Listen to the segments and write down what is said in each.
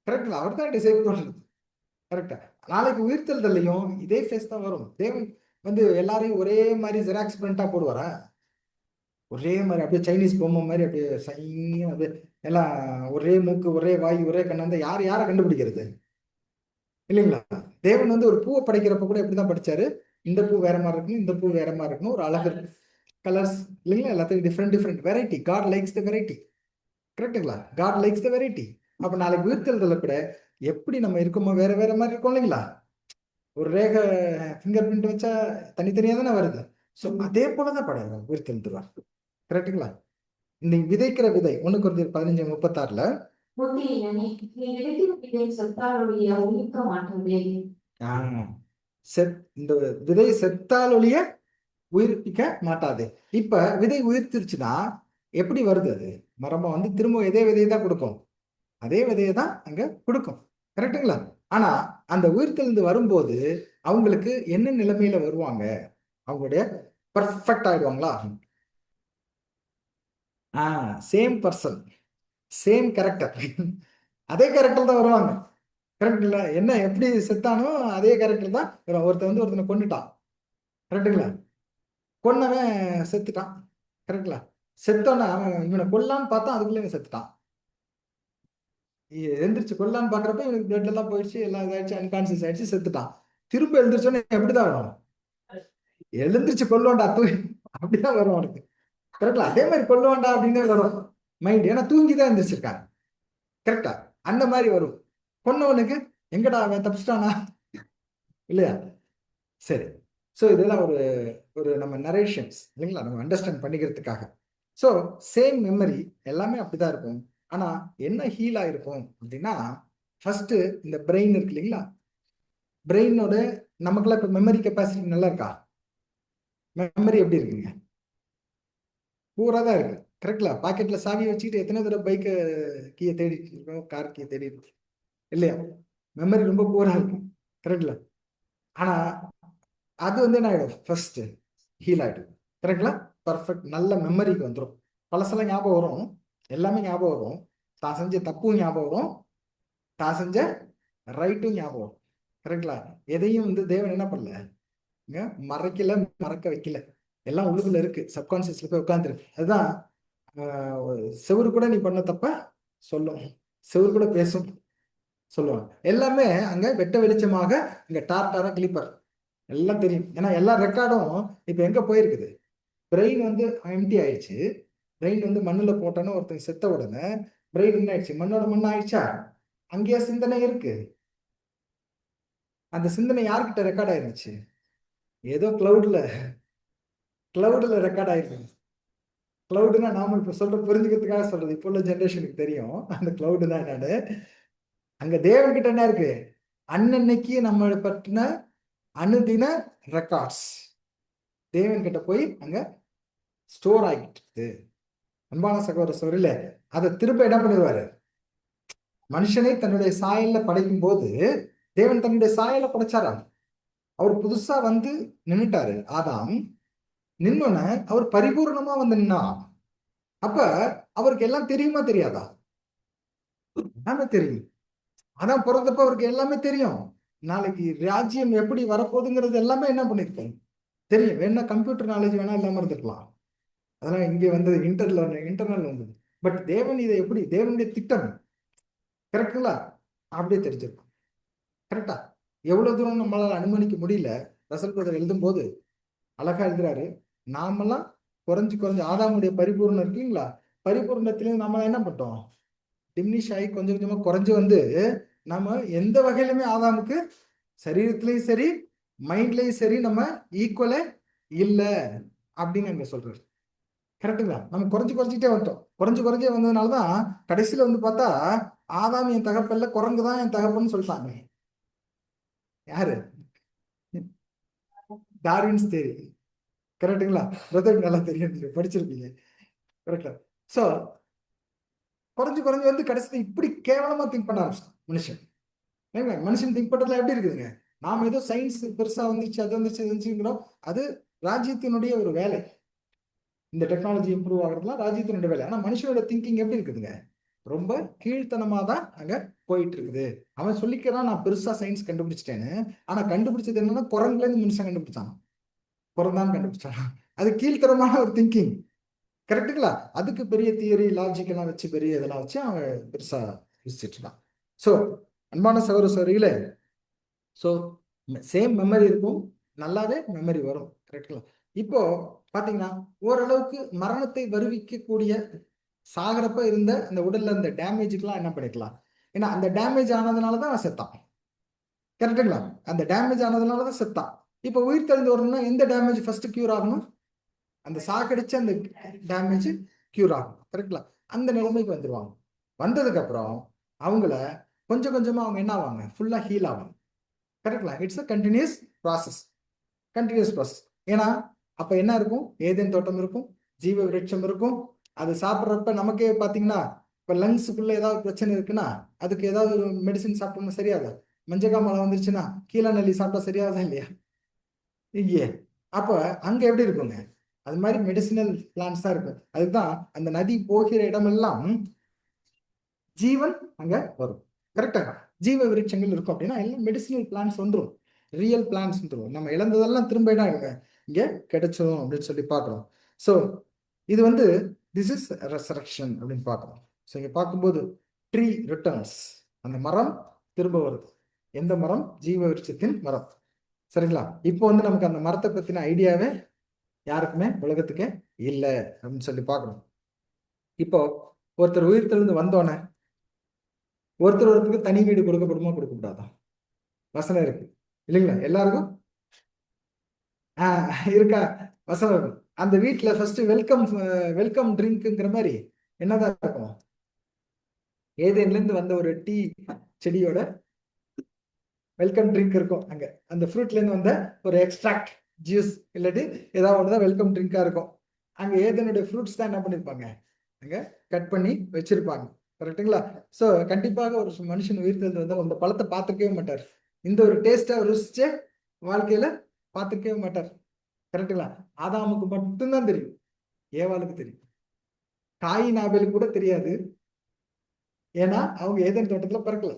கரெக்டுங்களா? அவர் தான் டிசைட் பண்றது. கரெக்டா? நாளைக்கு உயிர்த்தெழுதலையும் இதே ஃபேஸ் தான் வரும். தேவன் வந்து எல்லாரையும் ஒரே மாதிரி ஜெராக்ஸ் பிரிண்டா போடுவாரா? ஒரே மாதிரி அப்படியே சைனீஸ் பொம்மை மாதிரி அப்படியே சைனியா அப்படியே எல்லாம் ஒரே மூக்கு, ஒரே வாய், ஒரே கண்ணாந்த யாரை கண்டுபிடிக்கிறது இல்லைங்களா? தேவன் வந்து ஒரு பூவை படைக்கிறப்ப கூட எப்படிதான் படிச்சாரு? இந்த பூ வேற மாதிரி இருக்கணும், இந்த பூ வேற மாதிரி இருக்கணும், ஒரு அழகு கலர்ஸ் இல்லைங்களா? எல்லாத்தையும் different variety. God likes the variety. கரெக்டுங்களா? God likes the variety. அப்ப நாளைக்கு உயிர்த்தெழுதல கூட எப்படி நம்ம இருக்கோமோ வேற வேற மாதிரி இருக்கும் இல்லைங்களா? ஒரு ரேகை ஃபிங்கர் பிரிண்ட் வச்சா தனித்தனியா தானே வருது. ஸோ அதே போலதான் படம் உயிர்த்தெழுதுவார். கரெக்டுங்களா? இந்த விதைக்கிற விதை 1 Corinthians 15:36 இந்த விதை செத்தால் ஒழிய உயிர்ப்பிக்க மாட்டாது. இப்ப விதை உயிர்த்திருச்சுன்னா எப்படி வருது? அது மரமா வந்து திரும்ப இதே விதையை தான் கொடுக்கும். அதே விதையை தான் அங்க கொடுக்கும். கரெக்டுங்களா? ஆனா அந்த உயிர்த்தெழுந்து வரும்போது அவங்களுக்கு என்ன நிலைமையில வருவாங்க? அவங்களுடைய பர்ஃபெக்ட் ஆயிடுவாங்களா? Same person, same character. அதே கேரக்டர் தான் வருவாங்க. கரெக்டுங்களா? என்ன எப்படி செத்தானோ அதே கேரக்டர் தான். ஒருத்தன் வந்து ஒருத்தனை கொண்டுட்டான். கரெக்டுங்களா? கொன்னவன் செத்துட்டான். கரெக்டுங்களா? செத்தோன்னா அவன் இவனை கொல்லான்னு பார்த்தா அதுக்குள்ள இவன் செத்துட்டான். எந்திரிச்சு கொல்லான்னு பாக்குறப்ப இவனுக்கு பிளட் எல்லாம் போயிடுச்சு, எல்லாம் இதாயிடுச்சு, அன்கான்சியஸ் ஆயிடுச்சு, செத்துட்டான். திரும்ப எழுந்திரிச்சோன்னே எப்படிதான் வரும்? எழுந்திரிச்சு கொல்லுவான்டா தூங்கி அப்படிதான் வரும் அவனுக்கு. கரெக்டா? அதே மாதிரி கொல்லுவான்டா அப்படின்னு வரும் மைண்ட். ஏன்னா தூங்கிதான் எழுந்திரிச்சிருக்காங்க. கரெக்டா? அந்த மாதிரி வரும். கொன்னவனுக்கு எங்கடா அவன் தப்பிச்சிட்டானா இல்லையா? சரி. ஸோ இதெல்லாம் ஒரு ஒரு நம்ம நரேஷன்ஸ் இல்லைங்களா, நம்ம அண்டர்ஸ்டாண்ட் பண்ணிக்கிறதுக்காக. ஸோ சேம் மெமரி எல்லாமே அப்படிதான் இருக்கும். ஆனா என்ன ஹீல் ஆயிருக்கும் அப்படின்னா, ஃபர்ஸ்ட் இந்த பிரெயின் இருக்கு இல்லைங்களா? பிரெயினோட நமக்குலாம் இப்போ மெமரி கெப்பாசிட்டி நல்லா இருக்கா? மெமரி எப்படி இருக்குங்க? பூரா தான் இருக்கு. கரெக்ட்ல? பாக்கெட்ல சாவி வச்சுக்கிட்டு எத்தனை தடவை பைக்கு கீயை தேடிட்டு இருக்கோம், கார் கீயை தேடிட்டு இருக்கோம் இல்லையா? மெமரி ரொம்ப பூரா இருக்கும். கரெக்ட்ல? ஆனா அது வந்து என்ன ஆயிடும்? ஃபர்ஸ்ட் ஹீல் ஆயிடும். கரெக்ட்ல? பர்ஃபெக்ட் நல்ல மெமரிக்கு வந்துடும். பழசெல்லாம் ஞாபகம் வரும், எல்லாமே ஞாபகம் வரும். தான் செஞ்ச தப்பும் ஞாபகம் வரும், தான் செஞ்ச ரைட்டும் ஞாபகம் வரும். கரெக்ட்ல? எதையும் வந்து தேவன் என்ன பண்ணல, மறைக்கல, மறக்க வைக்கல. எல்லாம் உள்ளுக்குள்ள இருக்கு, சப்கான்சியஸ்ல போய் உட்காந்துருக்கு. அதுதான் செவுரு கூட நீ பண்ண தப்ப சொல்லும், செவுரு கூட பேசும் சொல்லுவாங்க. எல்லாமே அங்க வெட்ட வெளிச்சமாக இங்க டார்டாரா கிளிப்பர் எல்லாம் தெரியும். ஏன்னா எல்லா ரெக்கார்டும் இப்ப எங்க போயிருக்குது? பிரெயின் வந்து எம்டி ஆயிடுச்சு. பிரெயின் வந்து மண்ணுல போட்டோன்னு ஒருத்தர் செத்த உடனே பிரெயின் என்ன ஆயிடுச்சு? மண்ணோட மண்ணா ஆயிடுச்சா? அங்கேயே சிந்தனை இருக்கு. அந்த சிந்தனை யார்கிட்ட ரெக்கார்ட் ஆயிருந்துச்சு? ஏதோ கிளவுட்ல ரெக்கார்ட் ஆயிருக்கு. கிளவுடுனா நாம இப்ப சொல்ற புரிஞ்சுக்கிறதுக்காக சொல்றது, இப்போ உள்ள ஜென்ரேஷனுக்கு தெரியும் அந்த கிளவுடுனா என்னன்னு. அங்க தேவன் கிட்ட என்ன இருக்கு? அன்னன்னைக்கு நம்ம பற்றின அனுதின ரெக்கார்ட்ஸ் தேவன் கிட்ட போய் அங்க ஸ்டோர் ஆகிட்டு இருக்கு. அன்பான சகோதர சோரில அதை திரும்ப என்ன பண்ணிடுவாரு? மனுஷனை தன்னுடைய சாயல்ல படைக்கும் போது தேவன் தன்னுடைய சாயல படைச்சாரா? அவர் புதுசா வந்து நின்னுட்டாரு. ஆதாம் நின்னோன அவர் பரிபூர்ணமா வந்து நின்னா. அப்ப அவருக்கு எல்லாம் தெரியுமா தெரியாதா? எல்லாமே தெரியும். அதான் பிறந்தப்ப அவருக்கு எல்லாமே தெரியும். நாளைக்கு ராஜ்யம் எப்படி வரப்போகுதுங்கிறது எல்லாமே என்ன பண்ணிருக்கேன் தெரியும். வேணா கம்ப்யூட்டர் நாலேஜ் வேணா இல்லாம இருந்துக்கலாம், அதெல்லாம் இங்க வந்தது இன்டர்னல் வந்தது. பட் தேவன் இதை எப்படி, தேவனுடைய திட்டம் கரெக்டுங்களா, அப்படியே தெரிஞ்சிருக்கும். கரெக்டா? எவ்வளவு தூரம் நம்மளால அனுமதிக்க முடியல. ரசல் பிரதர் எழுதும் போது அழகா எழுதுறாரு, நாமெல்லாம் குறைஞ்சு குறைஞ்சு ஆதாமுடைய பரிபூர்ணம் இருக்கீங்களா, பரிபூர்ணத்திலையும் நாம என்ன பண்ணோம்? டிமினிஷ் ஆகி கொஞ்சம் கொஞ்சமா குறைஞ்சு வந்து நம்ம எந்த வகையிலுமே ஆதாமுக்கு சரீரத்திலையும் சரி மைண்ட்லயும் சரி நம்ம ஈக்குவலே இல்லை அப்படின்னு அங்க சொல்றாரு. கரெக்டுங்களா? நம்ம குறைஞ்சுக்கிட்டே வந்துட்டோம். குறைஞ்சே வந்ததுனாலதான் கடைசியில வந்து பார்த்தா ஆதாம் என் தகப்பல்ல, குரங்குதான் என் தகப்பன்னு சொல்லிட்டாங்க. யாரு? டார்வின்ஸ் தேரி. கரெக்டுங்களா? பிரதர் நல்லா தெரியும், படிச்சிருப்பீங்க. கரெக்டா? சோ குறைஞ்சு வந்து கடைசியில் இப்படி கேவலமா திங்க் பண்ண ஆரம்பிச்சான் மனுஷன். மனுஷன் திங்க் பண்றதுல எப்படி இருக்குதுங்க? நாம ஏதோ சயின்ஸ் பெருசா வந்துச்சு, அது வந்துச்சு, வந்துச்சுங்கிறோம். அது ராஜ்யத்தினுடைய ஒரு வேலை. இந்த டெக்னாலஜி இம்ப்ரூவ் ஆகிறதுலாம் ராஜ்யத்தினுடைய வேலை. ஆனா மனுஷனோட திங்கிங் எப்படி இருக்குதுங்க? ரொம்ப கீழ்த்தனமா தான் அங்க போயிட்டு இருக்குது. அவன் சொல்லிக்கிறான் நான் பெருசா சயின்ஸ் கண்டுபிடிச்சிட்டேன்னு. ஆனா கண்டுபிடிச்சது என்னன்னா குரங்குல இருந்து மனுஷன் கண்டுபிடிச்சான். குரங்தான் கண்டுபிடிச்சான். அது கீழ்த்தரமான ஒரு திங்கிங். கரெக்டுங்களா? அதுக்கு பெரிய தியரி லாஜிக் எல்லாம் வச்சு பெரிய இதெல்லாம் வச்சு அவன் பெருசா யோசிச்சுட்டு இருக்கான். ஸோ அன்பான சகோதர சகோதரிகளே, ஸோ சேம் மெமரி இருக்கும், நல்லாவே மெமரி வரும். கரெக்டுங்களா? இப்போ பாத்தீங்கன்னா ஓரளவுக்கு மரணத்தை வருவிக்கக்கூடிய சாகிறப்ப இருந்த அந்த உடல்ல இந்த டேமேஜுக்கெல்லாம் என்ன பண்ணிக்கலாம்? ஏன்னா அந்த டேமேஜ் ஆனதுனால தான் அவன் செத்தான். கரெக்டுங்களா? அந்த டேமேஜ் ஆனதுனால தான் செத்தான். இப்போ உயிர் தெழுந்து வரணும்னா எந்த டேமேஜ் ஃபர்ஸ்ட் கியூர் ஆகணும்? அந்த சாகடிச்ச அந்த டேமேஜ் கியூர் ஆகும். கரெக்டுங்களா? அந்த நிலைமைக்கு வந்துருவாங்க. வந்ததுக்கு அப்புறம் அவங்கள கொஞ்சம் கொஞ்சமா அவங்க என்ன ஆவாங்க? ஃபுல்லா ஹீல் ஆவாங்க. கரெக்டுங்களா? It's a continuous process. Continuous process. ஏன்னா அப்ப என்ன இருக்கும்? ஏதேன் தோட்டம் இருக்கும், ஜீவ விருட்சம் இருக்கும். அது சாப்பிட்றப்ப நமக்கே பார்த்தீங்கன்னா இப்போ லங்ஸுக்குள்ள ஏதாவது பிரச்சனை இருக்குன்னா அதுக்கு ஏதாவது ஒரு மெடிசின் சாப்பிட்டோம்னா சரியாதா? மஞ்சக்காமலை வந்துருச்சுன்னா கீழா நெல்லி சாப்பிட்டா சரியாதா இல்லையா? இல்லையே. அப்ப அங்க எப்படி இருக்குங்க? அது மாதிரி மெடிசினல் பிளான்ஸ் தான் இருக்கு. அதுதான் அந்த நதி போகிற இடமெல்லாம் ஜீவன் அங்க வரும். கரெக்டா? ஜீவ விருட்சங்கள் இருக்கும் அப்படின்னா எல்லாம் மெடிசினல் பிளான்ஸ் வந்துடும், ரியல் பிளான்ஸ் வந்துடும். நம்ம இழந்ததெல்லாம் திரும்ப இங்க கிடைச்சிடும் அப்படின்னு சொல்லி பார்க்கிறோம். ஸோ இது வந்து திஸ் இஸ் ரெசரக்ஷன் அப்படின்னு பார்க்கிறோம். ஸோ இங்க பார்க்கும்போது ட்ரீ ரிட்டர்ன்ஸ், அந்த மரம் திரும்ப வருது. எந்த மரம்? ஜீவ விருட்சத்தின் மரம். சரிங்களா? இப்போ வந்து நமக்கு அந்த மரத்தை பத்தின ஐடியாவே யாருக்குமே உலகத்துக்கே இல்லை அப்படின்னு சொல்லி பார்க்கணும். இப்போ ஒருத்தர் உயிர் தெழுந்து வந்தோடனே ஒருத்தருக்கு தனி வீடு கொடுக்கப்படுமா கொடுக்கப்படாதா? வசனம் இருக்கு இல்லைங்களா? எல்லாருக்கும் இருக்கா? வசனம் இருக்கும். அந்த வீட்டுல ஃபர்ஸ்ட் வெல்கம் வெல்கம் ட்ரிங்க்ங்கிற மாதிரி என்னதான் இருக்கும்? ஏதேன்ல இருந்து வந்த ஒரு டீ செடியோட வெல்கம் ட்ரிங்க் இருக்கும் அங்க. அந்த ஃப்ரூட்ல இருந்து வந்த ஒரு எக்ஸ்ட்ராக்ட் ஜூஸ் இல்லாட்டி ஏதாவது ஒண்ணுதான் வெல்கம் ட்ரிங்கா இருக்கும். அங்க ஏதனுடைய ஃப்ரூட்ஸ் தான் என்ன பண்ணிருப்பாங்க? அங்க கட் பண்ணி வச்சிருப்பாங்க. கரெக்டுங்களா? ஸோ கண்டிப்பாக ஒரு மனுஷன் உயிர் தெழுந்து வந்து அந்த பழத்தை பார்த்துருக்கவே மாட்டார். இந்த ஒரு டேஸ்டா ருசிச்சே வாழ்க்கையில பார்த்துருக்கவே மாட்டார். கரெக்டுங்களா? ஆதாமுக்கு மட்டும்தான் தெரியும், ஏவாளுக்கு தெரியும், காயின் ஆபேலுக்கு கூட தெரியாது. ஏன்னா அவங்க ஏதேன் தோட்டத்துல பிறக்கல.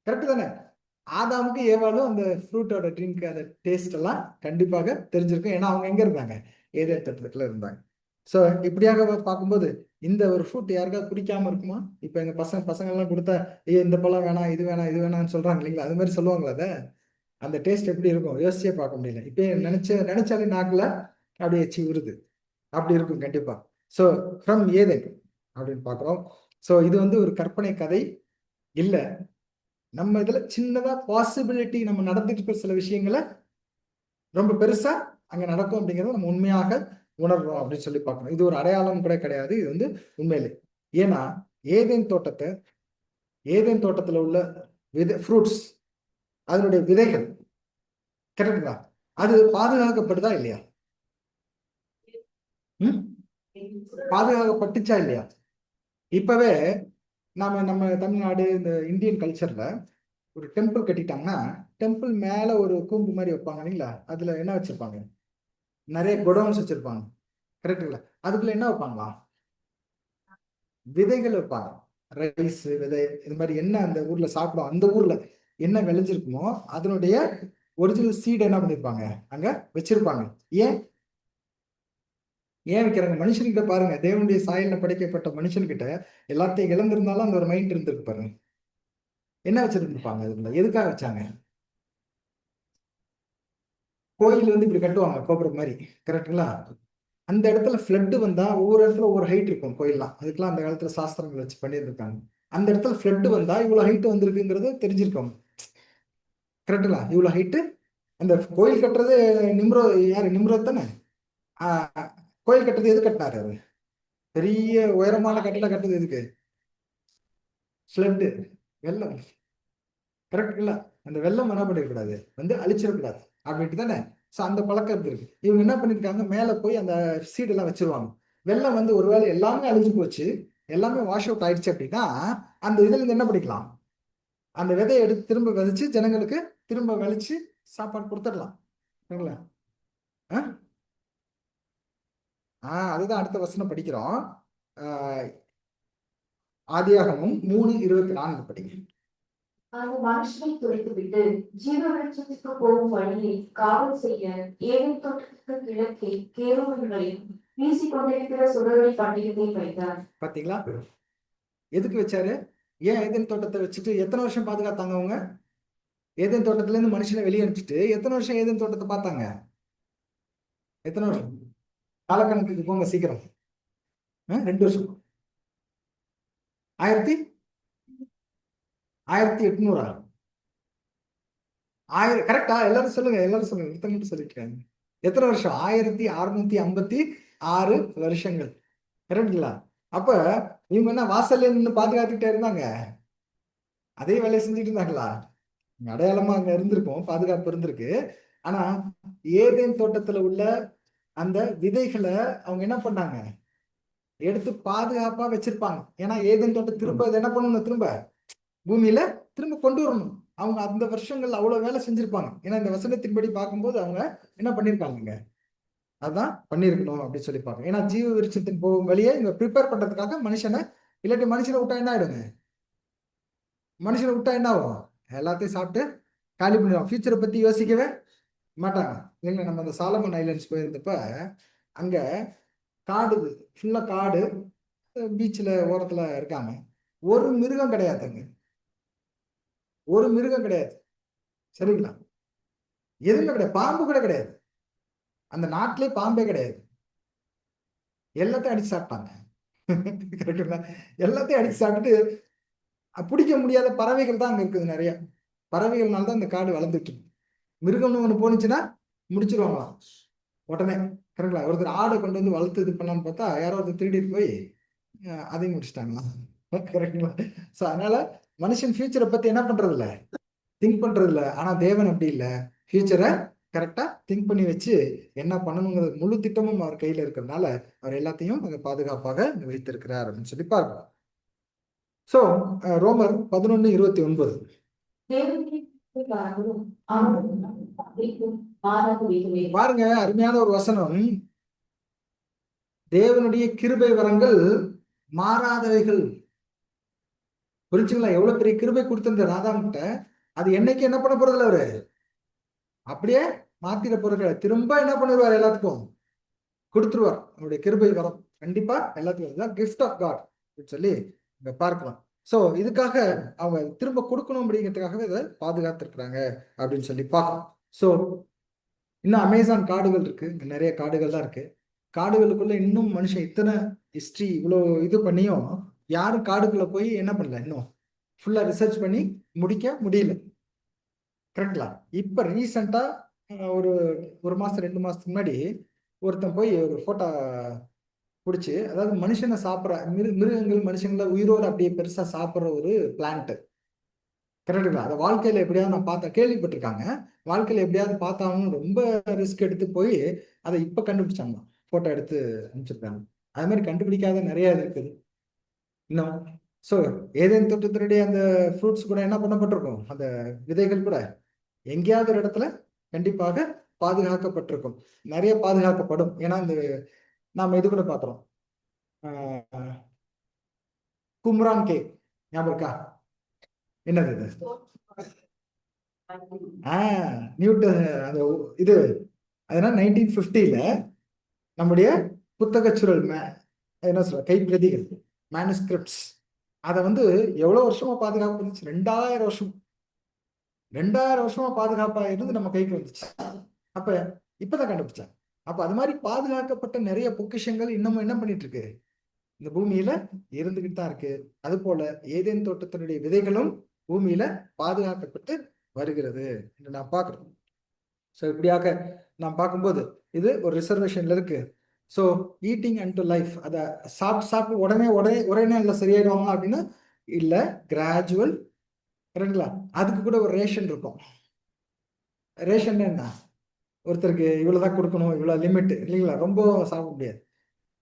கரெக்ட் தானே? ஆதாமுக்கு ஏவாளும் அந்த ஃப்ரூட்டோட ட்ரிங்க் அந்த டேஸ்ட் எல்லாம் கண்டிப்பாக தெரிஞ்சிருக்கும். ஏன்னா அவங்க எங்க இருந்தாங்க? ஏதேன் தோட்டத்துல இருந்தாங்க. ஸோ இப்படியாக பார்க்கும்போது இந்த ஒரு ஃப்ரூட் யாருக்காவது பிடிக்காம இருக்குமா? இப்போ எங்க பசங்க எல்லாம் கொடுத்தா ஐயோ இந்த பழம் வேணாம், இது வேணாம், இது வேணாம்னு சொல்றாங்க இல்லைங்களா? அது மாதிரி சொல்லுவாங்களா? அதை அந்த டேஸ்ட் எப்படி இருக்கும் யோசிச்சே பார்க்க முடியல. இப்போ நினைச்சாலே நாக்குல அப்படியே எச்சி உருது. அப்படி இருக்கும் கண்டிப்பா. ஸோ ஃப்ரம் ஏதேன் அப்படின்னு பார்க்குறோம். ஸோ இது வந்து ஒரு கற்பனை கதை இல்லை. நம்ம இதுல சின்னதா பாசிபிலிட்டி நம்ம நடந்துட்டு இருக்கிற சில விஷயங்களை ரொம்ப பெருசா அங்க நடக்கும் அப்படிங்கிறத நம்ம உண்மையாக உணர்றோம் அப்படின்னு சொல்லி பார்க்கணும். இது ஒரு அடையாளம் கூட கிடையாது, இது வந்து உண்மையிலே. ஏன்னா ஏதேன் தோட்டத்தை, ஏதேன் தோட்டத்துல உள்ள ஃப்ரூட்ஸ், அதனுடைய விதைகள், கரெக்டுங்களா? அது பாதுகாக்கப்படுதா இல்லையா? ம்? பாதுகாக்கப்பட்டுச்சா இல்லையா? இப்பவே நாம நம்ம தமிழ்நாடு இந்த இந்தியன் கல்ச்சர்ல ஒரு டெம்பிள் கட்டிட்டாங்கன்னா டெம்பிள் மேல ஒரு கூம்பு மாதிரி வைப்பாங்க இல்லைங்களா? அதுல என்ன வச்சிருப்பாங்க? நிறைய குடோன்ஸ் வச்சிருப்பாங்க. கரெக்டுங்களா? அதுக்குள்ள என்ன வைப்பாங்களா? விதைகள் வைப்பாங்க. ரைஸ் விதை, இது மாதிரி என்ன அந்த ஊர்ல சாப்பிடும், அந்த ஊர்ல என்ன விளைஞ்சிருக்குமோ அதனுடைய ஒரிஜினல் சீட் என்ன பண்ணிருப்பாங்க அங்க வச்சிருப்பாங்க. ஏன் ஏன் வைக்கிறாங்க? மனுஷன்கிட்ட பாருங்க, தேவனுடைய சாயல்ல படைக்கப்பட்ட மனுஷன்கிட்ட எல்லாத்தையும் இழந்திருந்தாலும் அந்த ஒரு மைண்ட் இருந்திருக்கு பாருங்க. என்ன வச்சிருந்துருப்பாங்க அதுல? எதுக்காக வச்சாங்க? கோயில் வந்து இப்படி கட்டுவாங்க கோபுரம் மாதிரி. கரெக்டுங்களா? அந்த இடத்துல ஃப்ளட் வந்தா ஒவ்வொரு இடத்துல ஒவ்வொரு ஹைட் இருக்கும் கோயில்லாம். அதுக்கெல்லாம் அந்த காலத்துல சாஸ்திரங்கள் வச்சு பண்ணியிருக்காங்க. அந்த இடத்துல ஃப்ளட் வந்தா இவ்வளவு ஹைட் வந்திருக்குங்கிறது தெரிஞ்சிருக்கோம். கரெக்டுங்களா? இவ்வளவு ஹைட்டு அந்த கோயில் கட்டுறது நிம்ரோ, யாரு? நிம்ரோத் தானே? ஆஹ் கோயில் கட்டுறது எது கட்டினாரு அவரு? பெரிய உயரமான கட்டடம் கட்டுறது எதுக்கு? ஃப்ளட்டு, வெள்ளம். கரெக்டுங்களா? அந்த வெள்ளம் என்ன பண்ணிடக்கூடாது, வந்து அழிச்சிடக்கூடாது அப்படின்ட்டு தானே. ஸோ அந்த பழக்கம் இருக்கு. இவங்க என்ன பண்ணிருக்காங்க, மேல போய் அந்த சீடு எல்லாம் வச்சிருவாங்க. வெள்ளம் வந்து ஒருவேளை எல்லாமே அழிஞ்சு போச்சு, எல்லாமே வாஷ் அவுட் ஆயிடுச்சு அப்படின்னா அந்த இதுல இருந்து என்ன பண்ணிக்கலாம்? அந்த விதையை எடுத்து திரும்ப விதைச்சு ஜனங்களுக்கு திரும்ப விளைச்சு சாப்பாடு கொடுத்துடலாம். சரிங்களா? அதுதான் அடுத்த வசனம் படிக்கிறோம். ஆஹ் ஆதியாகமம் 3:24 படிங்க. அந்த மனுஷனை துடைத்துவிட்டு ஜீவ வெளிச்சத்துக்கு போகும் வழியை காவல் செய்ய ஏதேன் தோட்டத்துக்கு கிழக்கே கேருபீன்களையும் வீசிக்கொண்டிருக்கிற சுடரொளி பண்டிகையை வைத்தார். பாத்தீங்களா? எதுக்கு வச்சாரு? ஏன் ஏதேன் தோட்டத்தை வச்சுட்டு எத்தனை வருஷம் பாதுகாத்தாங்க அவங்க? ஏதேன் தோட்டத்துல இருந்து மனுஷனை வெளியே அனுப்பிச்சிட்டு எத்தனை வருஷம் ஏதேன் தோட்டத்தை பார்த்தாங்க? எத்தனை வருஷம்? காலக்கணக்குக்கு போங்க சீக்கிரம். 2 வருஷம். 1800 கரெக்டா? எல்லாரும் சொல்லுங்க, எல்லாரும் சொல்லுங்க. மட்டும் சொல்லிருக்காங்க. எத்தனை வருஷம்? 1656 வருஷங்கள். கரெக்டுங்களா? அப்ப இவங்க என்ன வாசல்ல நின்று பாதுகாத்துக்கிட்டே இருந்தாங்க? அதே வேலையை செஞ்சுட்டு இருந்தாங்களா? அடையாளமா அங்க இருந்திருக்கும், பாதுகாப்பு இருந்திருக்கு. ஆனா ஏதேன் தோட்டத்துல உள்ள அந்த விதைகளை அவங்க என்ன பண்ணாங்க? எடுத்து பாதுகாப்பா வச்சிருப்பாங்க. ஏன்னா ஏதேன் தோட்டம் திரும்ப என்ன பண்ணணும்? திரும்ப பூமியில திரும்ப கொண்டு வரணும். அவங்க அந்த வருஷங்கள் அவ்வளவு வேலை செஞ்சிருப்பாங்க. ஏன்னா இந்த வசனத்தின்படி பார்க்கும்போது அவங்க என்ன பண்ணிருக்காங்க? அதான் பண்ணிருக்கணும் அப்படின்னு சொல்லிப்பாங்க. ஏன்னா ஜீவ விருட்சத்தின் போகும் வழியை இவங்க ப்ரிப்பேர் பண்றதுக்காக மனுஷனை, இல்லாட்டி மனுஷனை விட்டா என்ன ஆயிடுங்க? மனுஷனை விட்டா என்ன ஆகும்? எல்லாத்தையும் சாப்பிட்டு காலி பண்ணிடுவாங்க. ஃபியூச்சரை பத்தி யோசிக்கவே மாட்டாங்க. இல்லைங்க, நம்ம அந்த சாலமன் ஐலண்ட்ஸ் போயிருந்தப்ப அங்க காடு, ஃபுல்லா காடு, பீச்சில் ஓரத்துல இருக்காங்க. ஒரு மிருகம் கிடையாதுங்க. ஒரு மிருகம் கிடையாது. சரிங்களா? எதுவுமே கிடையாது. பாம்பு கூட கிடையாது. அந்த நாட்டிலே பாம்பே கிடையாது. எல்லாத்தையும் அடிச்சு சாப்பிட்டாங்க. எல்லாத்தையும் அடிச்சு சாப்பிட்டு பிடிக்க முடியாத பறவைகள் தான் அங்க இருக்குது. நிறைய பறவைகள்னால தான் இந்த காடு வளர்ந்துட்டு இருக்கு. மிருகம்னு ஒண்ணு போனுச்சுன்னா முடிச்சிருவாங்களாம் உடனே. கரெக்டா? ஒருத்தர் ஆடை கொண்டு வந்து வளர்த்து இது பண்ணலான்னு பார்த்தா யாரோ ஒருத்தர் திருடிட்டு போய் அதையும் முடிச்சிட்டாங்களாம். கரெக்டுங்களா? ஸோ அதனால மனுஷன் ஃபியூச்சரை பத்தி என்ன பண்றது இல்லை, திங்க் பண்றது இல்லை. ஆனா தேவன் அப்படி இல்லை. ஃபியூச்சரை கரெக்டா திங்க் பண்ணி வச்சு என்ன பண்ணணுங்கிறது முழு திட்டமும் அவர் கையில இருக்கிறதுனால அவர் எல்லாத்தையும் அங்க பாதுகாப்பாக வைத்திருக்கிறார் அப்படின்னு சொல்லி பார்க்கலாம். சோ ரோமர் 11:29 பாருங்க, அருமையான ஒரு வசனம். தேவனுடைய கிருபை வரங்கள் மாறாதவைகள். புரிச்சுங்களா? எவ்வளவு பெரிய கிருபை கொடுத்திருந்தார் ஆதாம் கிட்ட. அது என்னைக்கு என்ன பண்ண போறது இல்லை, அவரு அப்படியே மாத்திர போறது. திரும்ப என்ன பண்ணிடுவார்? எல்லாத்துக்கும் கொடுத்துருவார். அவருடைய கிருபை வரம் கண்டிப்பா எல்லாத்துக்கும் கிஃப்ட் ஆஃப் காட் அப்படின்னு சொல்லி இங்க பார்க்கலாம். சோ இதுக்காக அவங்க திரும்ப கொடுக்கணும் அப்படிங்கிறதுக்காகவே இதை பாதுகாத்திருக்கிறாங்க அப்படின்னு சொல்லி பார்க்கலாம். சோ இன்னும் அமேசான் காடுகள் இருக்கு. இங்க நிறைய காடுகள் தான் இருக்கு. காடுகளுக்குள்ள இன்னும் மனுஷன் இத்தனை ஹிஸ்டரி இவ்வளோ இது பண்ணியும் யாரும் காடுக்குள்ள போய் என்ன பண்ணல, இன்னும் ஃபுல்லா ரிசர்ச் பண்ணி முடிக்க முடியல. கரெக்ட்லா? இப்ப ரீசெண்டா ஒரு 1 மாசம் 2 மாசத்துக்கு முன்னாடி ஒருத்தன் போய் ஒரு போட்டோ பிடிச்சி, அதாவது மனுஷனை சாப்பிட்ற மிருகங்கள் மனுஷங்களை உயிரோடு அப்படியே பெருசா சாப்பிட்ற ஒரு பிளான்ட். கரெக்டுங்களா? அதை வாழ்க்கையில எப்படியாவது நான் பார்த்தேன், கேள்விப்பட்டிருக்காங்க. வாழ்க்கையில எப்படியாவது பார்த்தாலும் ரொம்ப ரிஸ்க் எடுத்து போய் அதை இப்ப கண்டுபிடிச்சாங்க, போட்டோ எடுத்து அனுப்பிச்சிருக்காங்க. அது மாதிரி கண்டுபிடிக்காத நிறைய இருக்குது இன்னும். ஸோ ஏதேன் தோட்டத்தினுடைய அந்த ஃப்ரூட்ஸ் கூட என்ன பண்ணப்பட்டிருக்கும்? அந்த விதைகள் கூட எங்கேயாவது ஒரு இடத்துல கண்டிப்பாக பாதுகாக்கப்பட்டிருக்கும். நிறைய பாதுகாக்கப்படும். ஏன்னா இந்த நாம இது கூட பார்க்கிறோம், கும்ரான் கேக் ஞாபகம் இருக்கா? என்னது இது? நியூட்டன் அந்த இது அதனால 1950 நம்முடைய புத்தகச்சுருள் என்ன சொல்ற கைப்பிரதிகள், மேனுஸ்கிரிப்ட்ஸ், அதை வந்து எவ்வளவு வருஷமா பாதுகாப்பு இருந்துச்சு? 2000 வருஷம். 2000 வருஷமா பாதுகாப்பா இருந்து நம்ம கைக்கு வந்துச்சு. அப்ப இப்பதான் கண்டுபிடிச்சாங்க. அப்ப அது மாதிரி பாதுகாக்கப்பட்ட நிறைய பொக்கிஷங்கள் இன்னமும் என்ன பண்ணிட்டு இருக்கு? இந்த பூமியில இருந்துகிட்டு தான் இருக்கு. அது போல ஏதேன் தோட்டத்தினுடைய விதைகளும் பூமியில பாதுகாக்கப்பட்டு வருகிறது என்று நான் பார்க்கிறோம். ஸோ இப்படியாக நாம் பார்க்கும்போது இது ஒரு ரிசர்வேஷன்ல இருக்கு. So eating and to life, அதை சாப்பிட்டு உடனே ஒரே நாளில் சரியாயிடுவாங்க அப்படின்னா இல்லை, கிராஜுவல். கரெக்டுங்களா? அதுக்கு கூட ஒரு ரேஷன் இருக்கும். ரேஷன் என்ன? ஒருத்தருக்கு இவ்வளவுதான் கொடுக்கணும், இவ்வளவு லிமிட் இல்லைங்களா? ரொம்ப சாப்பிட முடியாது.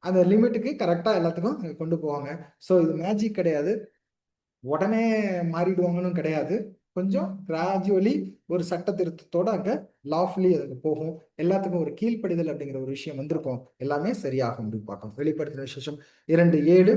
அந்த லிமிட்டுக்கு கரெக்டா எல்லாத்துக்கும் கொண்டு போவாங்க. ஸோ இது மேஜிக் கிடையாது, உடனே மாறிடுவாங்கன்னு கிடையாது. கொஞ்சம் கிராஜுவலி ஒரு சட்ட திருத்தத்தோட அங்க லாஃப்லி அதுக்கு போகும். எல்லாத்துக்கும் ஒரு கீழ்ப்படிதல் அப்படிங்கிற ஒரு விஷயம் வந்திருக்கும். எல்லாமே சரியாகும் அப்படின்னு பார்க்கணும். வெளிப்படுத்தின விசேஷம் 2:7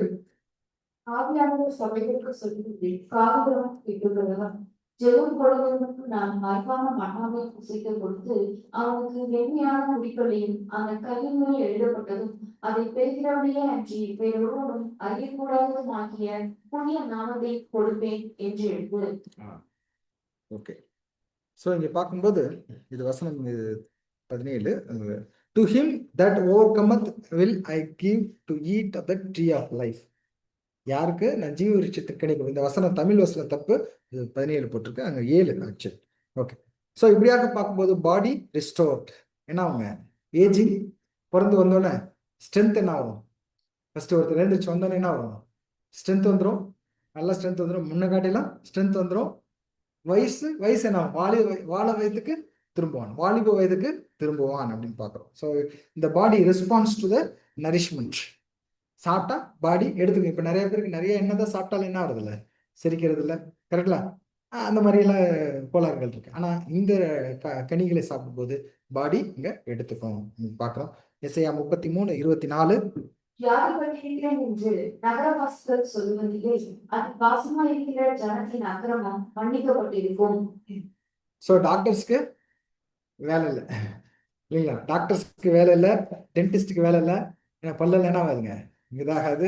ஆவியானவர் சபைகளுக்கு சொல்லுகிறது, காதுகளும் கேட்டுள்ளவன் ஜெபம் கொடுவதற்கு நான் மறைவான மன்னாவை புசிக்க கொடுத்து அவனுக்கு வெண்மையான குடிகளையும் அந்த கையின் மேல் எழுதப்பட்டதும் அதை பெறுகிறவனையே அன்றி வேறொருவனும் அறியக்கூடாததும் ஆகிய புதிய நாமத்தை கொடுப்பேன் என்று எழுது. ஓகே. ஸோ இங்கே பார்க்கும்போது இது வசனம் 17, to him that overcometh will I give to eat of the tree of life. யாருக்கு? நான் ஜீவ விருட்சத்துக்கு கிடைக்கும். இந்த வசனம் தமிழ் வசனம் தப்பு, இது 17 போட்டிருக்கு, அங்கே 7 ஆக்சுவல். ஓகே. ஸோ இப்படியாக பார்க்கும்போது பாடி ரிஸ்டோர்ட். என்ன ஆகுங்க? ஏஜிங். பிறந்து வந்தோடனே ஸ்ட்ரென்த் என்ன ஆகும்? ஃபர்ஸ்ட் ஒருத்தர் எழுந்திரிச்சு வந்தோடனே என்ன ஆகும்? ஸ்ட்ரென்த் வந்துடும், நல்லா ஸ்ட்ரென்த் வந்துடும், முன்ன காட்டிலாம் ஸ்ட்ரென்த் வந்துடும். வயசு என்ன ஆகும்? வாழ வயதுக்கு திரும்புவான், வாலிப வயதுக்கு திரும்புவான் அப்படின்னு பார்க்குறோம். ஸோ இந்த பாடி ரெஸ்பான்ஸ் டு த நரிஷ்மெண்ட். சாப்பிட்டா பாடி எடுத்துக்கும். இப்போ நிறைய பேருக்கு நிறைய என்னதான் சாப்பிட்டாலும் என்ன ஆகுறது இல்லை, செரிக்கிறது இல்லை. கரெக்டா? அந்த மாதிரியெல்லாம் கோளாறுகள் இருக்கு. ஆனால் இந்த கனிகளை சாப்பிடும்போது பாடி இங்கே எடுத்துக்கும் பார்க்குறோம். எஸ்ஐயா 33:24. வியாதிப்பட்டிருக்கிறேன் என்று நகரவாசிகள் சொல்லுவதிலே அது வாசமா இருக்கிற ஜனத்தின் அக்கிரமம் மன்னிக்கப்பட்டிருக்கும். ஸோ டாக்டர்ஸ்க்கு வேலை இல்லை இல்லைங்களா? டாக்டர்ஸ்க்கு வேலை இல்லை, டென்டிஸ்டுக்கு வேலை இல்லை. ஏன்னா பல்லல் என்ன ஆகுதுங்க? இதாகாது.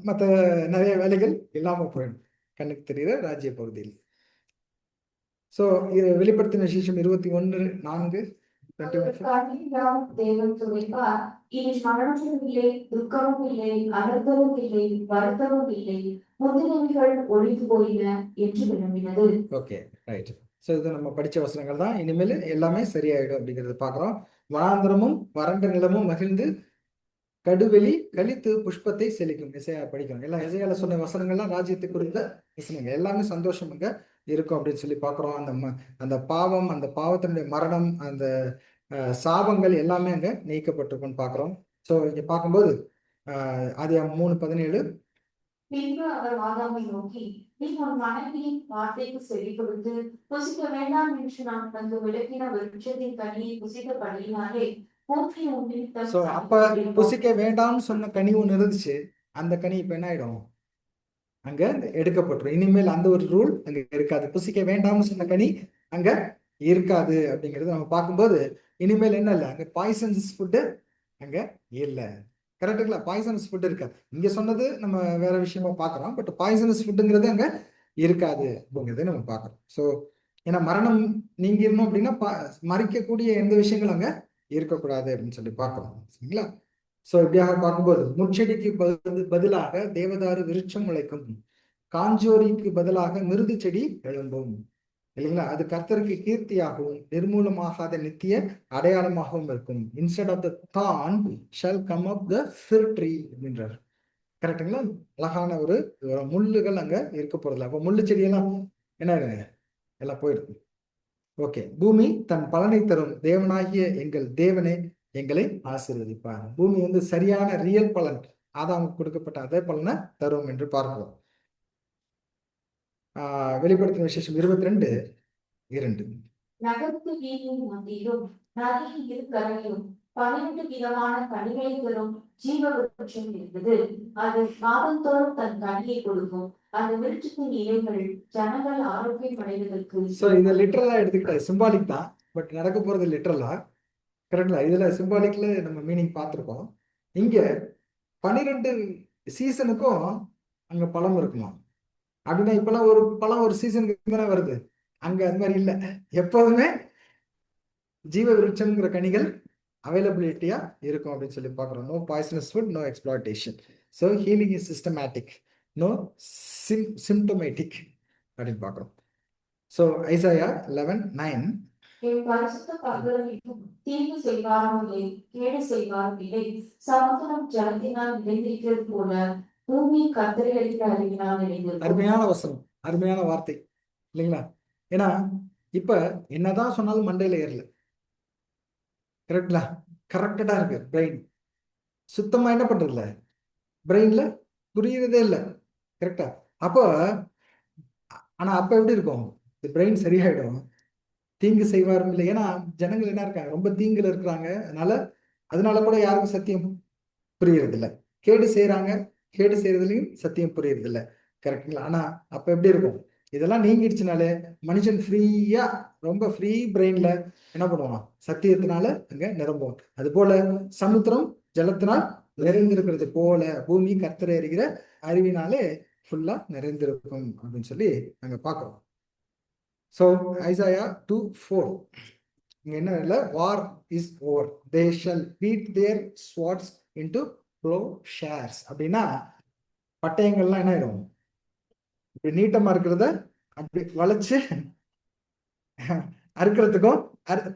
மற்ற நிறைய வேலைகள் இல்லாமல் போயிடும் கண்ணுக்கு தெரியுற ராஜ்ய பகுதியில். ஸோ இது வெளிப்படுத்தின விசேஷம் 21:4. தேவன் துணைப்பார், இனி மரணமும் இல்லை, துக்கமும் இல்லை, அனர்த்தமும் இல்லை, வருத்தமும் இல்லை, முந்தினவைகள் ஒழிந்து போயின என்று விரும்பினது. Okay, right. ஸோ இது நம்ம படித்த வசனங்கள் தான். இனிமேல் எல்லாமே சரியாயிடும் அப்படிங்கிறது பார்க்குறோம். வனாந்திரமும் வறண்ட நிலமும் மகிழ்ந்து கடுவெளி கழித்து புஷ்பத்தை செழிக்கும். இசையா படிக்கணும். எல்லாம் இசையால சொன்ன வசனங்கள்லாம் ராஜ்யத்தை குறித்த வசனங்கள் எல்லாமே சந்தோஷம் இங்க இருக்கும் அப்படின்னு சொல்லி பார்க்குறோம். அந்த பாவம், அந்த பாவத்தினுடைய மரணம், அந்த சாபங்கள் எல்லாமே அங்க நீக்கப்பட்டிருக்குன்னு பார்க்குறோம். ஸோ இங்க பார்க்கும்போது ஆதியாகமம் 3:17. பின்பு அவர் ஆதாமை நோக்கி, நீ உன் மனைவியின் வார்த்தைக்கு செவி கொடுத்து புசிக்க வேண்டாம் என்று நான் தந்து விளக்கின விருட்சத்தின் கனியை புசித்தபடியினாலே ஸோ அப்ப புசிக்க வேண்டாம்னு சொன்ன கனி ஒன்று இருந்துச்சு. அந்த கனி இப்ப என்ன ஆயிடும்? அங்க எடுக்கப்பட்டுரும். இனிமேல் அந்த ஒரு ரூல் அங்க இருக்காது. புசிக்க வேண்டாம்னு சொன்ன கனி அங்க இருக்காது அப்படிங்கிறது நம்ம பார்க்கும்போது இனிமேல் என்ன இல்லை, அங்க பாய்சன்ஸ் ஃபுட்டு அங்க இல்லை. கரெக்டுங்களா? பாய்சனஸ் ஃபுட் இருக்காது. இங்க சொன்னது நம்ம வேற விஷயமா பார்க்குறோம், பட் பாய்சனஸ் ஃபுட்டுங்கிறது அங்க இருக்காது அப்படிங்கிறத நம்ம பார்க்குறோம். ஸோ ஏன்னா மரணம் நீங்கிடணும் அப்படின்னா மறிக்கக்கூடிய எந்த விஷயங்களும் அங்க இருக்கக்கூடாது அப்படின்னு சொல்லி பார்க்கணும். சரிங்களா? ஸோ இப்படியாக பார்க்கும்போது முட்செடிக்கு பதிலாக தேவதாரு விருட்சம் முளைக்கும், காஞ்சோரிக்கு பதிலாக மிருது செடி எழும்பும். இல்லைங்களா? அது கர்த்தருக்கு கீர்த்தியாகவும் நிர்மூலமாகாத நித்திய அடையாளமாகவும் இருக்கும். இன்ஸ்டெட் ஆஃப் த தான் ஷால் கம் அப் த ஃபிர் ட்ரீ அப்படின்றார். கரெக்டுங்களா? அழகான ஒரு முள்ளுகள் அங்க இருக்க போறதில்ல. அப்போ முள்ளு செடியெல்லாம் என்ன எல்லாம் போயிருக்கு. ஓகே. பூமி தன் பலனை தரும், தேவனாகிய எங்கள் தேவனே எங்களை ஆசீர்வதிப்பார். பூமி வந்து சரியான ரியல் பலன், ஆதாமுக்கு கொடுக்கப்பட்ட அதே பலனை தரும் என்று பார்க்கிறோம். வெளிப்படுத்தின விசேஷம் 22:2. நகரத்து வீதியின் மத்தியிலும் நதியின் இரு கரையிலும் 12 விதமான கனிகளை தரும் ஜீவ விருட்சம் இருந்தது. அது மாதந்தோறும் தன் கனியை கொடுக்கும். அந்த விருட்சத்தின் இலைகள் ஜனங்கள் ஆரோக்கியம் அடைவதற்கு. ஸோ இதை லிட்டரலா எடுத்துக்கிட்டா சிம்பாலிக் தான், பட் நடக்க போறது லிட்டரலா. கரெக்டா? இதுல சிம்பாலிக்ல நம்ம மீனிங் பார்த்துருக்கோம். இங்க 12 சீசனுக்கும் அங்க பழம் இருக்குமா அப்படின்னா, இப்பெல்லாம் ஒரு பழம் ஒரு சீசனுக்கு தானே வருது. அங்க அது மாதிரி இல்லை. எப்போதுமே ஜீவ விருட்சம்ங்கிற கனிகள் அவைலபிலிட்டியா இருக்கும் அப்படின்னு சொல்லி பார்க்குறோம். No poisonous food, no exploitation. So healing is systematic, no symptomatic அப்படின்னு பார்க்குறோம். So Isaiah 11:9. என் பரிசுத்த பகலிலும் தீங்கு செய்வாரும் இல்லை, கேடு செய்வாரும் இல்லை. சமுத்திரம் ஜலத்தினால் நிறைந்திருக்கிறது போல பூமி கர்த்தரை அளிக்கிற அறிவினால் நிறைந்திருக்கும். அருமையான வசனம், அருமையான வார்த்தை இல்லைங்களா? ஏன்னா இப்ப என்னதான் சொன்னாலும் மண்டையில ஏறல. கரெக்டா? கரெக்டடா இருக்கு பிரெயின். சுத்தமா என்ன பண்றது இல்ல, பிரெயின்ல புரியுறதே இல்லை. கரெக்டா? அப்போ ஆனா அப்ப எப்படி இருக்கும்? பிரெயின் சரியாயிடும். தீங்கு செய்வாரும் இல்லை. ஏன்னா ஜனங்கள் என்ன இருக்காங்க, ரொம்ப தீங்குல இருக்கிறாங்க. அதனால கூட யாருக்கும் சத்தியம் புரியறது இல்லை. கேடு செய்யறாங்க, கேடு செய்யறதுலையும் சத்தியம் புரியுறது இல்லை. கரெக்டுங்களா? ஆனா அப்ப எப்படி இருக்கும்? இதெல்லாம் நீங்கிடுச்சுனாலே மனுஷன் ஃப்ரீயா, ரொம்ப ஃப்ரீ பிரெயின்ல என்ன பண்ணுவான்? சத்தியத்தினால அங்க நிரம்பும். அது போல சமுத்திரம் ஜலத்தினால் நிறைந்திருக்கிறது போல பூமி கர்த்தரை அறிகிற அறிவினாலே ஃபுல்லா நிறைந்திருக்கும் அப்படின்னு சொல்லி நாங்க பாக்குறோம். ஸோ ஐசாயா 2:4 இங்க என்ன இல்ல, war is over, they shall beat their swords into ploughshares. அப்படின்னா பட்டயங்கள்லாம் என்ன ஆயிடும்? இப்படி நீட்டமா இருக்கிறத அப்படி வளைச்சு அறுக்கிறதுக்கும்,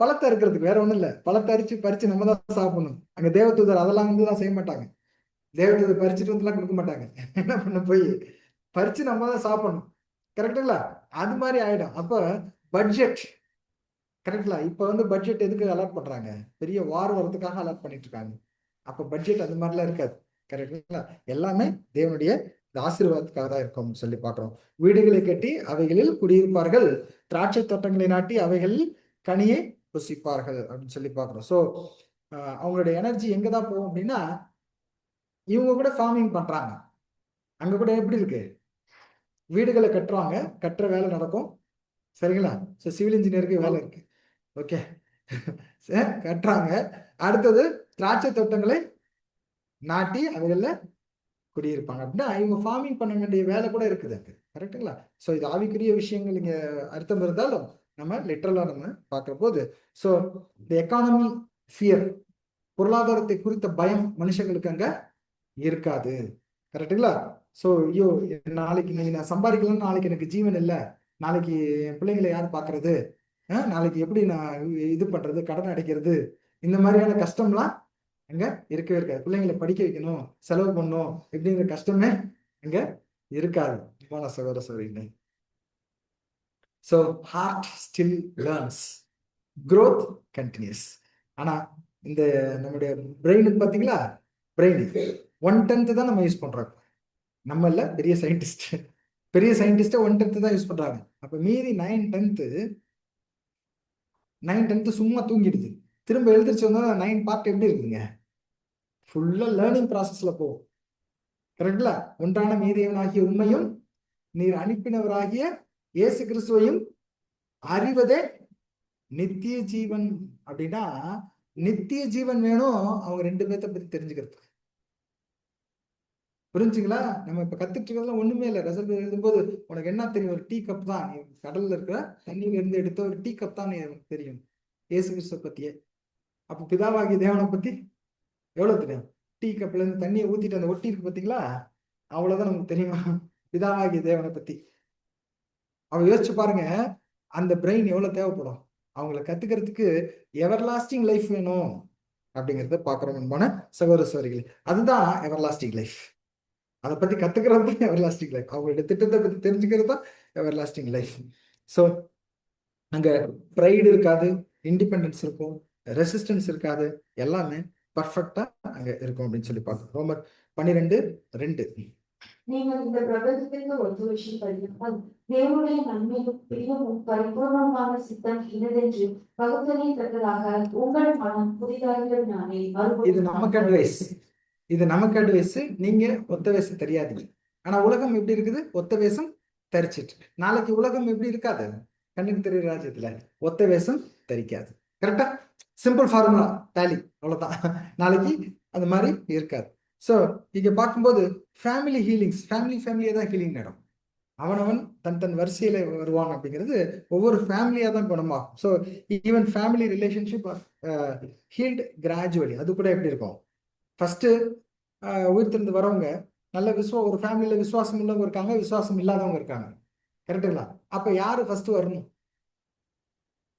பழத்தை அறுக்கிறதுக்கு வேற ஒண்ணும் இல்ல, பழத்தை அரிச்சு பறிச்சு நம்ம தான் சாப்பிடணும். அங்க தேவதூதர் அதெல்லாம் தான் செய்ய மாட்டாங்க. தேவதூதர் பறிச்சுட்டு வந்துலாம் கொடுக்க மாட்டாங்க. என்ன பண்ண, போய் பறிச்சு நம்ம தான் சாப்பிடணும். கரெக்டுங்களா? அது மாதிரி ஆயிடும். அப்ப பட்ஜெட், கரெக்டுங்களா? இப்ப பட்ஜெட் எதுக்கு அலாட் பண்றாங்க? பெரிய வார் வரதுக்காக அலாட் பண்ணிட்டு இருக்காங்க. அப்ப பட்ஜெட் அது மாதிரிலாம் இருக்காது. கரெக்டுங்களா? எல்லாமே தேவனுடைய ஆசீர்வாதத்துக்காக தான் இருக்கும் சொல்லி பார்க்கிறோம். வீடுகளை கட்டி அவைகளில் குடியிருப்பார்கள், திராட்சை தோட்டங்களை நாட்டி அவைகளில் கனியை ருசிப்பார்கள் அப்படின்னு சொல்லி பார்க்கிறோம். ஸோ அவங்களுடைய எனர்ஜி எங்க தான் போகும் அப்படின்னா, இவங்க கூட ஃபார்மிங் பண்றாங்க. அங்க கூட எப்படி இருக்கு? வீடுகளை கட்டுறாங்க, கட்டுற வேலை நடக்கும். சரிங்களா? ஸோ சிவில் இன்ஜினியருக்கு வேலை இருக்கு. ஓகே, கட்டுறாங்க. அடுத்தது திராட்சை தோட்டங்களை நாட்டி அதுல குடியிருப்பாங்க. அப்படின்னா இவங்க ஃபார்மிங் பண்ண வேண்டிய வேலை கூட இருக்குது அங்க. கரெக்டுங்களா? ஸோ இது ஆவிக்குரிய விஷயங்கள் இங்க அர்த்தம் இருந்தாலும் நம்ம லிட்டரலா நம்ம பார்க்கிற போது, ஸோ இந்த எக்கானமி ஃபியர், பொருளாதாரத்தை குறித்த பயம் மனுஷங்களுக்கு அங்க இருக்காது. கரெக்டுங்களா? ஸோ ஐயோ நாளைக்கு நீங்க நான் சம்பாதிக்கலாம், நாளைக்கு எனக்கு ஜீவன் இல்லை, நாளைக்கு என் பிள்ளைங்களை யார் பார்க்கறது, நாளைக்கு எப்படி நான் இது பண்றது, கடன் அடைக்கிறது, இந்த மாதிரியான கஷ்டம்லாம் அங்க இருக்கவே இருக்காது. பிள்ளைங்களை படிக்க வைக்கணும், செலவு பண்ணணும் இப்படிங்கிற கஷ்டமே அங்க இருக்காது. சகோதர சகோதரிகளே, so heart still learns, growth continues. ஆனா இந்த நம்முடைய பிரெயினுக்கு பாத்தீங்களா, பிரெயின் 1/10 தான் நம்ம யூஸ் பண்றோம். நம்ம இல்ல, பெரிய சயின்டிஸ்ட், பெரிய சயின்டிஸ்ட 1/10 தான் யூஸ் பண்றாங்க. அப்ப மீதி 9/10 சும்மா தூங்கிடுது. திரும்ப எழுந்திரிச்சு வந்தா 9 பார்ட் எப்படி இருக்குங்க? ஃபுல்லா லேர்னிங் ப்ராசஸ்ல போகும். கரெக்டுங்களா? ஒன்றான மீதியவனாகிய உண்மையும் நீர் அனுப்பினவராகிய இயேசு கிறிஸ்துவையும் அறிவதே நித்திய ஜீவன். அப்படின்னா நித்திய ஜீவன் வேணும் அவங்க 2 பேர்த்த பத்தி தெரிஞ்சுக்கிறது. புரிஞ்சுங்களா? நம்ம இப்ப கத்துட்டு இருக்கிறதுலாம் ஒண்ணுமே இல்லை. ரிசல்ட் எழுதும்போது உனக்கு என்ன தெரியும்? ஒரு டீ கப் தான். நீ கடல்ல இருக்கிற தண்ணியில இருந்து எடுத்த ஒரு டீ கப் தான் தெரியும் இயேசு கிறிஸ்துவ பத்தியே. அப்ப பிதாவாகிய தேவனை பத்தி எவ்வளவு தெரியும்? டீ கப்ல இருந்து தண்ணியை ஊத்திட்டு அந்த ஒட்டி இருக்கு பாத்தீங்களா, அவ்வளவுதான் நமக்கு தெரியுமா பிதாவாகிய தேவனை பத்தி. அவ யோசிச்சு பாருங்க, அந்த பிரெயின் எவ்வளவு தேவைப்படும் அவங்களை கத்துக்கிறதுக்கு. எவர் லாஸ்டிங் லைஃப் வேணும் அப்படிங்கிறத பாக்குறோம் அன்பான சகோதர சகோதரிகளே. அதுதான் எவர் லாஸ்டிங் லைஃப். அதை பத்தி கத்துக்கிறது தான் எவர் லாஸ்டிங் லைஃப். அவங்களுடைய திட்டத்தை பத்தி தெரிஞ்சுக்கிறது தான் எவர் லாஸ்டிங் லைஃப். ஸோ அங்க ப்ரைடு இருக்காது, இண்டிபெண்டன்ஸ் இருக்கும், ரெசிஸ்டன்ஸ் இருக்காது, எல்லாமே பர்ஃபெக்டா அங்க இருக்கும் அப்படின்னு சொல்லி பார்க்கணும். ரோமர் 12:2. நீங்கள் இந்த பிரபஞ்சத்திற்கு ஒத்துழைப்பால் தேவனுடைய நன்மையும் பிரியமும் பரிபூர்ணமான சித்தம் இன்னதென்று பகுத்தறியத்தக்கதாக உங்கள் மனம் புதிதாகிறதுனாலே இது நமக்கு அட்வைஸ், இது நமக்கு அட்வைஸ். நீங்க ஒத்த வேஷம் தெரியாதீங்க. ஆனா உலகம் எப்படி இருக்குது? ஒத்த வேஷம் தரிச்சிட்டு. நாளைக்கு உலகம் எப்படி இருக்காது? கண்ணுக்கு தெரியுற ராஜ்யத்துல ஒத்த வேஷம் தரிக்காது. கரெக்டா? சிம்பிள் ஃபார்முலா, டேலி, அவ்வளவுதான். நாளைக்கு அந்த மாதிரி இருக்காது. ஸோ இங்க பார்க்கும்போது ஃபேமிலி ஹீலிங்ஸ், ஃபேமிலியே தான் ஹீலிங் நடம். அவனவன் தன் வரிசையில வருவான் அப்படிங்கிறது ஒவ்வொரு ஃபேமிலியா தான் குணமாகும். So even family relationship healed gradually. அது கூட எப்படி இருக்கும்? ஃபர்ஸ்ட் உயிர் திறந்து வரவங்க நல்ல ஒரு ஃபேமிலியில விசுவாசம் உள்ளவங்க இருக்காங்க, விசுவாசம் இல்லாதவங்க இருக்காங்க. கரெக்டுங்களா? அப்ப யாரு ஃபர்ஸ்ட் வரணும்?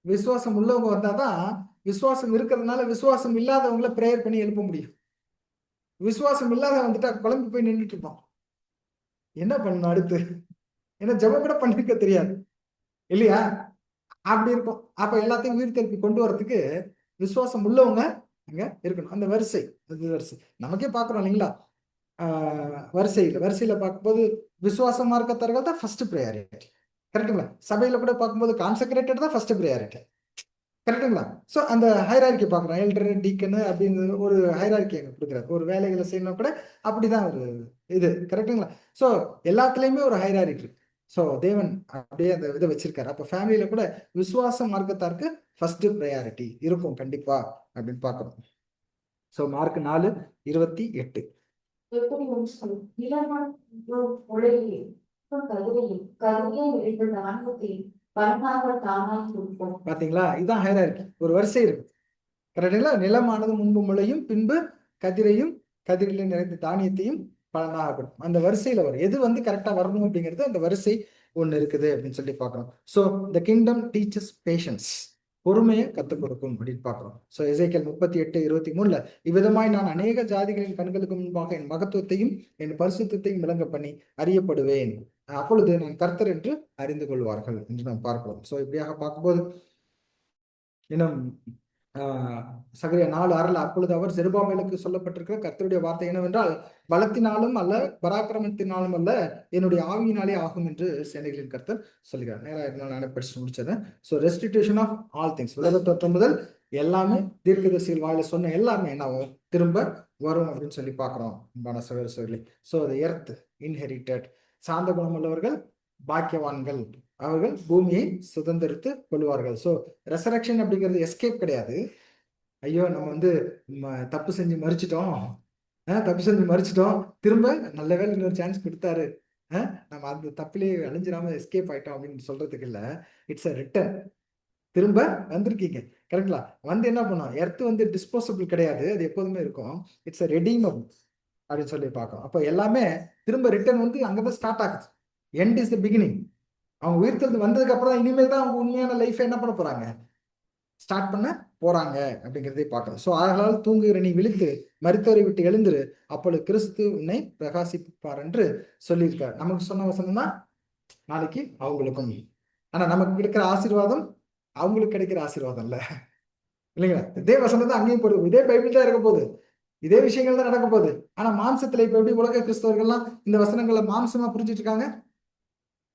விசுவாசம் உள்ளவங்க வந்தாதான், விசுவாசம் இருக்கிறதுனால விசுவாசம் இல்லாதவங்கள ப்ரேயர் பண்ணி எழுப்ப முடியும். விசுவாசம் இல்லாத வந்துட்டா குழம்பு போய் நின்றுட்டு இருப்பான். என்ன பண்ணணும் அடுத்து? ஏன்னா ஜெபம் கூட பண்ணிருக்க தெரியாது இல்லையா? அப்படி இருக்கும். அப்ப எல்லாத்தையும் உயிர் தெழுப்பி கொண்டு வரதுக்கு விசுவாசம் உள்ளவங்க அங்க இருக்கணும். அந்த வரிசை, அது வரிசை நமக்கே பாக்குறோம் இல்லைங்களா? வரிசையில பார்க்கும்போது விசுவாசமா இருக்கத்தவர்கள் தான் ஃபர்ஸ்ட் ப்ரையாரிட்டி. கரெக்டுங்களா? சபையில கூட பார்க்கும்போது கான்செக்ரேட்டட் தான் ஃபர்ஸ்ட் ப்ரையாரிட்டி. கரெக்டுங்களா? ஸோ அந்த ஹைரார்கி பார்க்குறோம். எல்டர், டீக்கனு அப்படின்னு ஒரு ஹைரார்கி அங்கே கொடுக்குறாரு. ஒரு வேலைகளை செய்யணும் கூட அப்படிதான் ஒரு இது கரெக்டுங்களா? ஸோ எல்லாத்துலேயுமே ஒரு ஹைரார்கி. ஸோ தேவன் அப்படியே அந்த இதை வச்சிருக்காரு. அப்போ ஃபேமிலியில கூட விசுவாச மார்க்கத்தாருக்கு ஃபர்ஸ்ட் ப்ரையாரிட்டி இருக்கும் கண்டிப்பா அப்படின்னு பார்க்கணும். So mark 4:28. எப்படி ஒன்றும் நிலமான உலகையும் கதிரையும் கதிரையே விளைந்த தானியத்தையும் பலனாக தானாய் கொடுப்போம். பாத்தீங்களா? இதுதான் ஹைரார்கி. ஒரு வரிசை இருக்கு. கரெக்டுங்களா? நிலமானது முன்பு முளையும், பின்பு கதிரையும், கதிரில நிறைந்த தானியத்தையும் பலனாக கொடுக்கும். அந்த வரிசையில வரும். எது வந்து கரெக்டா வரணும் அப்படிங்கிறது அந்த வரிசை ஒண்ணு இருக்குது அப்படின்னு சொல்லி பார்க்கிறோம். So the kingdom teaches patience, பொறுமையை கற்றுக் கொடுக்கும் அப்படின்னு பார்க்கிறோம். ஸோ எசேக்கியேல் 38:23 இவ்விதமாய் நான் அநேக ஜாதிகளின் கண்களுக்கு முன்பாக என் மகத்துவத்தையும் என் பரிசுத்தையும் விளங்க பண்ணி அறியப்படுவேன், அப்பொழுது நான் கர்த்தர் என்று அறிந்து கொள்வார்கள் என்று நாம் பார்க்கிறோம். ஸோ இப்படியாக பார்க்கும்போது இன்னும் சகரியா 4:6 அப்பொழுது அவர் செருபாபேலுக்கு சொல்லப்பட்டிருக்கிற கர்த்தருடைய வார்த்தை என்னவென்றால், பலத்தினாலும் அல்ல பராக்கிரமத்தினாலும் அல்ல என்னுடைய ஆவியினாலே ஆகும் என்று சேனைகளின் கர்த்தர் சொல்கிறார். நேரம் நானே படிச்சு முடிச்சது. So restitution of all things, உலக தோற்றம் முதல் எல்லாமே தீர்க்கதரிசிகள் வாயில சொன்ன எல்லாமே என்னாகும், திரும்ப வரும் அப்படின்னு சொல்லி பார்க்கிறோம். அன்பான சகோதர சகோதரிகளே, ஸோ த எர்த் இன்ஹெரிட்டட், சாந்த குணம் உள்ளவர்கள் பாக்கியவான்கள், அவர்கள் பூமியை சுதந்திரித்து கொள்வார்கள். ஸோ ரெசரக்ஷன் அப்படிங்கிறது எஸ்கேப் கிடையாது. ஐயோ நம்ம வந்து தப்பு செஞ்சு மறிச்சிட்டோம், திரும்ப நல்ல வேலை இன்னொரு சான்ஸ் கொடுத்தாரு, நம்ம அந்த தப்பிலேயே அழிஞ்சிடாம எஸ்கேப் ஆயிட்டோம் அப்படின்னு சொல்றதுக்கு இல்லை. It's a return. திரும்ப வந்திருக்கீங்க, கரெக்டா? வந்து என்ன பண்ணும், எர்த் வந்து டிஸ்போசபிள் கிடையாது, அது எப்போதுமே இருக்கும். இட்ஸ் அ ரெடீமபிள் அப்படின்னு சொல்லி பார்க்கணும். அப்போ எல்லாமே திரும்ப ரிட்டர்ன் வந்து அங்கதான் ஸ்டார்ட் ஆகுது. End is the beginning. அவங்க உயிர்த்தெழுந்து வந்ததுக்கு அப்புறம் இனிமேல் தான் அவங்க உண்மையான லைஃப் என்ன பண்ண போறாங்க, ஸ்டார்ட் பண்ண போறாங்க அப்படிங்கிறதே பார்க்கலாம். ஸோ அதனால் தூங்குகிற நீ விழித்து மரித்தோரை விட்டு எழுந்துரு, அப்பொழுது கிறிஸ்து உன்னை பிரகாசிப்பார் என்று சொல்லியிருக்கார். நமக்கு சொன்ன வசனம் தான் நாளைக்கு அவங்களுக்கும். ஆனா நமக்கு கிடைக்கிற ஆசீர்வாதம் அவங்களுக்கு கிடைக்கிற ஆசீர்வாதம் இல்ல, இல்லைங்களா? இதே வசனம் தான் அங்கேயும் போடுது, இதே பைபிள் தான் இருக்க போகுது, இதே விஷயங்கள் தான் நடக்க போகுது. ஆனா மாம்சத்துல இப்ப எப்படி உலக கிறிஸ்தவர்கள்லாம் இந்த வசனங்களை மாம்சமா புரிஞ்சிட்டு இருக்காங்க,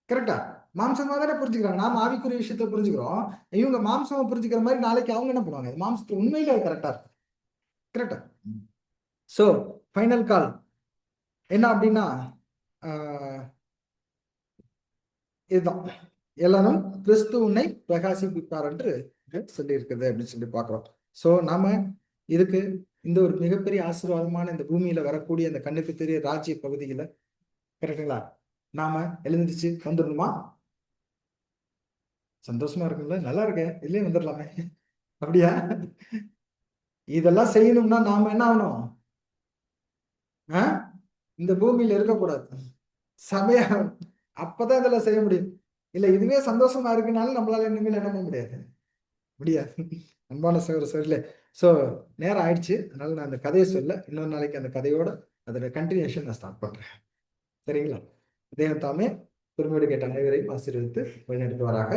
கரெக்டா? மாம்சமா தானே புரிஞ்சுக்கிறாங்க. நாம ஆவிக்குரிய விஷயத்த புரிஞ்சுக்கிறோம், இவங்க மாம்சமா புரிஞ்சுக்கிற மாதிரி நாளைக்கு அவங்க என்ன பண்ணுவாங்க, மாம்சத்து உண்மையில கரெக்டா இருக்கு, கரெக்டா? ஸோ ஃபைனல் கால் என்ன அப்படின்னா இதுதான், எல்லாரும் கிறிஸ்து உன்னை பிரகாசிப்பார் என்று சொல்லி இருக்குது அப்படின்னு சொல்லி பார்க்கிறோம். ஸோ நாம இதுக்கு இந்த ஒரு மிகப்பெரிய ஆசீர்வாதமான இந்த பூமியில வரக்கூடிய அந்த கண்ணுக்கு தெரிய ராஜ்ய பகுதிகளை, கரெக்டுங்களா, நாம எழுந்திருச்சு வந்துடணுமா? சந்தோஷமா இருக்குல்ல, நல்லா இருக்க இல்லையே, வந்துடலாமே, அப்படியா? இதெல்லாம் செய்யணும்னா நாம என்ன ஆகணும், இந்த பூமியில இருக்கக்கூடாது, சபையா, அப்பதான் இதெல்லாம் செய்ய முடியும். இல்ல இதுவே சந்தோஷமா இருக்குனாலும் நம்மளால இனிமேல் என்ன பண்ண முடியாது. அன்பான சகோதர சகோதரிகளே, ஸோ நேரம் ஆயிடுச்சு, அதனால நான் அந்த கதையை சொல்ல, இன்னொரு நாளைக்கு அந்த கதையோட அதோட கண்டினியூஷன் நான் ஸ்டார்ட் பண்றேன். சரிங்களா? தேவன் தாமே பெருமையோடு கேட்ட அனைவரையும் ஆசீர்வதித்து வழிநடத்துவாராக.